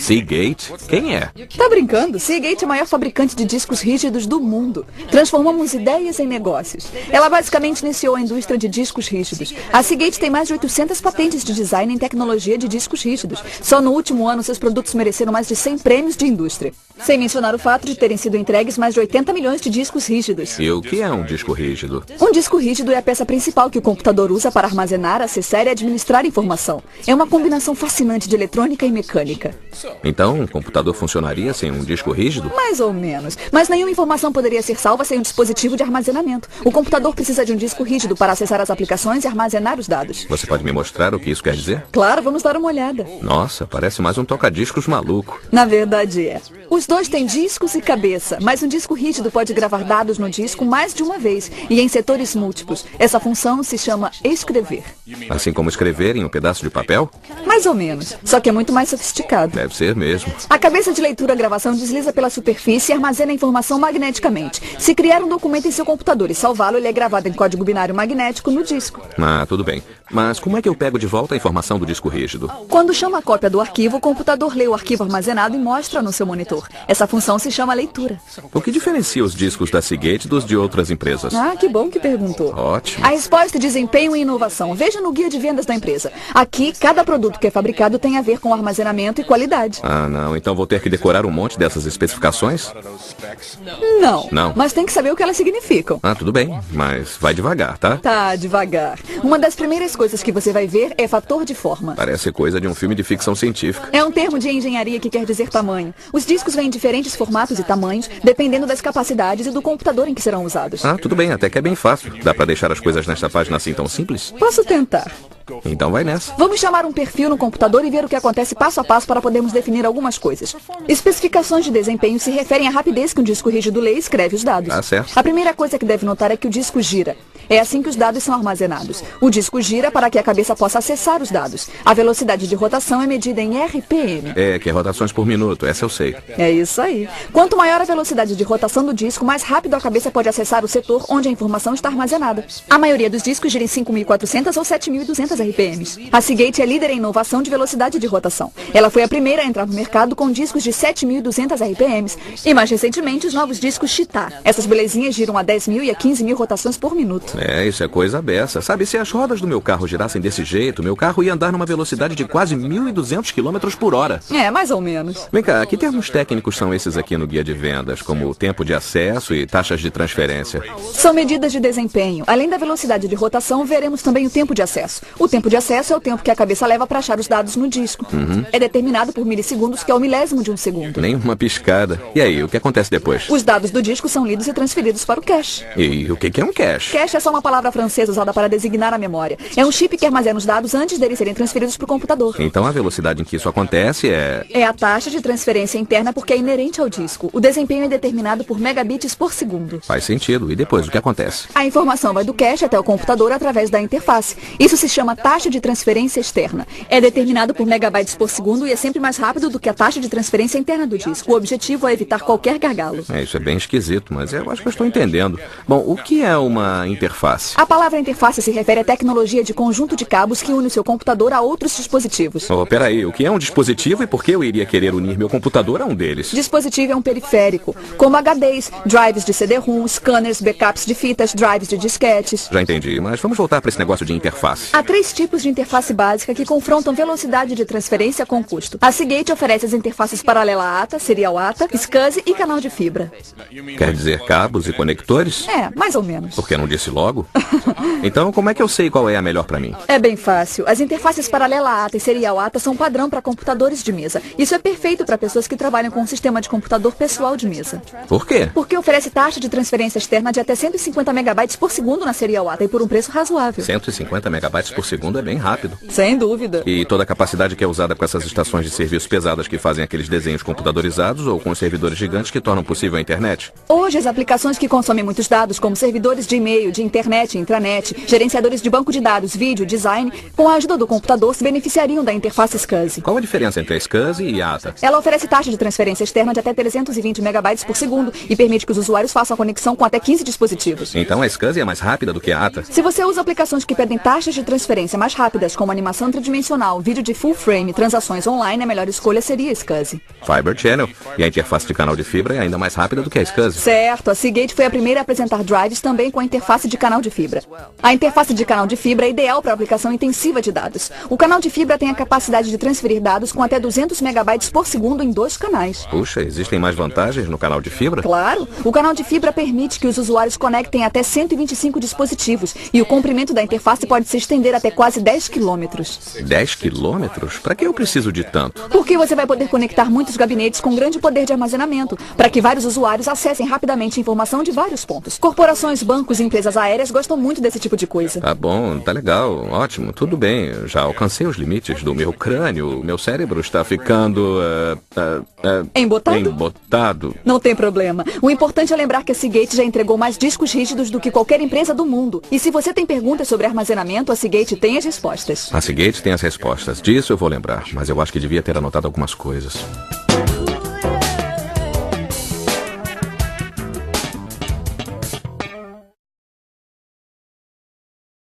Seagate? Quem é? Tá brincando? Seagate é a maior fabricante de discos rígidos do mundo. Transformamos ideias em negócios. Ela basicamente iniciou a indústria de discos rígidos. A Seagate tem mais de 800 patentes de design em tecnologia de discos rígidos. Só no último ano, seus produtos mereceram mais de 100 prêmios de indústria. Sem mencionar o fato de terem sido entregues mais de 80 milhões de discos rígidos. E o que é um disco rígido? Um disco rígido é a peça principal que o computador usa para armazenar, acessar e administrar informação. É uma combinação fascinante de eletrônica e mecânica. Então, um computador funcionaria sem um disco rígido? Mais ou menos. Mas nenhuma informação poderia ser salva sem um dispositivo de armazenamento. O computador precisa de um disco rígido para acessar as aplicações e armazenar os dados. Você pode me mostrar o que isso quer dizer? Claro, vamos dar uma olhada. Nossa, parece mais um toca-discos maluco. Na verdade é. Os dois têm discos e cabeça, mas um disco rígido pode gravar dados no disco mais de uma vez e em setores múltiplos. Essa função se chama escrever. Assim como escrever em um pedaço de papel? Mais ou menos, só que é muito mais sofisticado. Deve ser mesmo. A cabeça de leitura-gravação desliza pela superfície e armazena a informação magneticamente. Se criar um documento em seu computador e salvá-lo, ele é gravado em código binário magnético no disco. Ah, tudo bem. Mas como é que eu pego de volta a informação do disco rígido? Quando chama a cópia do arquivo, o computador lê o arquivo armazenado e mostra no seu monitor. Essa função se chama leitura. O que diferencia os discos da Seagate dos de outras empresas? Ah, que bom que perguntou. Ótimo. A resposta é desempenho e inovação. Veja no guia de vendas da empresa. Aqui, cada produto que é fabricado tem a ver com armazenamento e qualidade. Ah, não. Então vou ter que decorar um monte dessas especificações? Não. Não. Mas tem que saber o que elas significam. Ah, tudo bem. Mas vai devagar, tá? Tá, devagar. Uma das primeiras coisas que você vai ver é fator de forma. Parece coisa de um filme de ficção científica. É um termo de engenharia que quer dizer tamanho. Os discos vêm em diferentes formatos e tamanhos, dependendo das capacidades e do computador em que serão usados. Ah, tudo bem. Até que é bem fácil. Dá pra deixar as coisas nesta página assim tão simples? Posso tentar. Então vai nessa. Vamos chamar um perfil no computador e ver o que acontece passo a passo para podermos definir algumas coisas. Especificações de desempenho se referem à rapidez que um disco rígido lê e escreve os dados. Ah, certo. A primeira coisa que deve notar é que o disco gira. É assim que os dados são armazenados. O disco gira para que a cabeça possa acessar os dados. A velocidade de rotação é medida em RPM. É, que é rotações por minuto. Essa eu sei. É isso aí. Quanto maior a velocidade de rotação do disco, mais rápido a cabeça pode acessar o setor onde a informação está armazenada. A maioria dos discos gira em 5.400 ou 7.200 RPMs. A Seagate é líder em inovação de velocidade de rotação. Ela foi a primeira a entrar no mercado com discos de 7.200 RPMs e, mais recentemente, os novos discos Cheetah. Essas belezinhas giram a 10.000 e a 15.000 rotações por minuto. É, isso é coisa beça. Sabe, se as rodas do meu carro girassem desse jeito, meu carro ia andar numa velocidade de quase 1.200 km por hora. É, mais ou menos. Vem cá, que termos técnicos são esses aqui no guia de vendas, como tempo de acesso e taxas de transferência? São medidas de desempenho. Além da velocidade de rotação, veremos também o tempo de acesso. O tempo de acesso é o tempo que a cabeça leva para achar os dados no disco. É determinado por milissegundos, que é o milésimo de um segundo. Nem uma piscada. E aí, o que acontece depois? Os dados do disco são lidos e transferidos para o cache. E o que é um cache? Cache é só uma palavra francesa usada para designar a memória. É um chip que armazena os dados antes deles serem transferidos para o computador. Então a velocidade em que isso acontece é... É a taxa de transferência interna porque é inerente ao disco. O desempenho é determinado por megabits por segundo. Faz sentido. E depois, o que acontece? A informação vai do cache até o computador através da interface. Isso se chama taxa de transferência externa. É determinado por megabytes por segundo e é sempre mais rápido do que a taxa de transferência interna do disco. O objetivo é evitar qualquer gargalo. Isso é bem esquisito, mas eu acho que eu estou entendendo. Bom, o que é uma interface? A palavra interface se refere à tecnologia de conjunto de cabos que une o seu computador a outros dispositivos. Oh, peraí, o que é um dispositivo e por que eu iria querer unir meu computador a um deles? Dispositivo é um periférico, como HDs, drives de CD-ROM, scanners, backups de fitas, drives de disquetes. Já entendi, mas vamos voltar para esse negócio de interface. Há 3 tipos de interface básica que confrontam velocidade de transferência com custo. A Seagate oferece as interfaces paralela ATA, serial ATA, SCSI e canal de fibra. Quer dizer cabos e conectores? É, mais ou menos. Por que não disse logo? Então, como é que eu sei qual é a melhor para mim? É bem fácil. As interfaces paralela ATA e serial ATA são padrão para computadores de mesa. Isso é perfeito para pessoas que trabalham com um sistema de computador pessoal de mesa. Por quê? Porque oferece taxa de transferência externa de até 150 megabytes por segundo na serial ATA e por um preço razoável. 150 megabytes por segundo é bem rápido. Sem dúvida. E toda a capacidade que é usada com essas estações de serviço pesadas que fazem aqueles desenhos computadorizados ou com os servidores gigantes que tornam possível a internet? Hoje, as aplicações que consomem muitos dados, como servidores de e-mail, de internet, intranet, gerenciadores de banco de dados, vídeo, design, com a ajuda do computador se beneficiariam da interface SCSI. Qual a diferença entre a SCSI e a ATA? Ela oferece taxa de transferência externa de até 320 megabytes por segundo e permite que os usuários façam a conexão com até 15 dispositivos. Então a SCSI é mais rápida do que a ATA? Se você usa aplicações que pedem taxas de transferência experiência mais rápidas, como animação tridimensional, vídeo de full frame, transações online, a melhor escolha seria a SCSI. Fiber Channel. E a interface de canal de fibra é ainda mais rápida do que a SCSI. Certo, a Seagate foi a primeira a apresentar drives também com a interface de canal de fibra. A interface de canal de fibra é ideal para aplicação intensiva de dados. O canal de fibra tem a capacidade de transferir dados com até 200 megabytes por segundo em 2 canais. Puxa, existem mais vantagens no canal de fibra? Claro, o canal de fibra permite que os usuários conectem até 125 dispositivos e o comprimento da interface pode se estender até quase 10 quilômetros. 10 quilômetros? Para que eu preciso de tanto? Porque você vai poder conectar muitos gabinetes com grande poder de armazenamento, para que vários usuários acessem rapidamente informação de vários pontos. Corporações, bancos e empresas aéreas gostam muito desse tipo de coisa. Tá bom, tá legal, ótimo, tudo bem. Eu já alcancei os limites do meu crânio. Meu cérebro está ficando... Embotado? Embotado. Não tem problema. O importante é lembrar que a Seagate já entregou mais discos rígidos do que qualquer empresa do mundo. E se você tem perguntas sobre armazenamento, a Seagate tem as respostas. A Seagate tem as respostas. Disso eu vou lembrar, mas eu acho que devia ter anotado algumas coisas.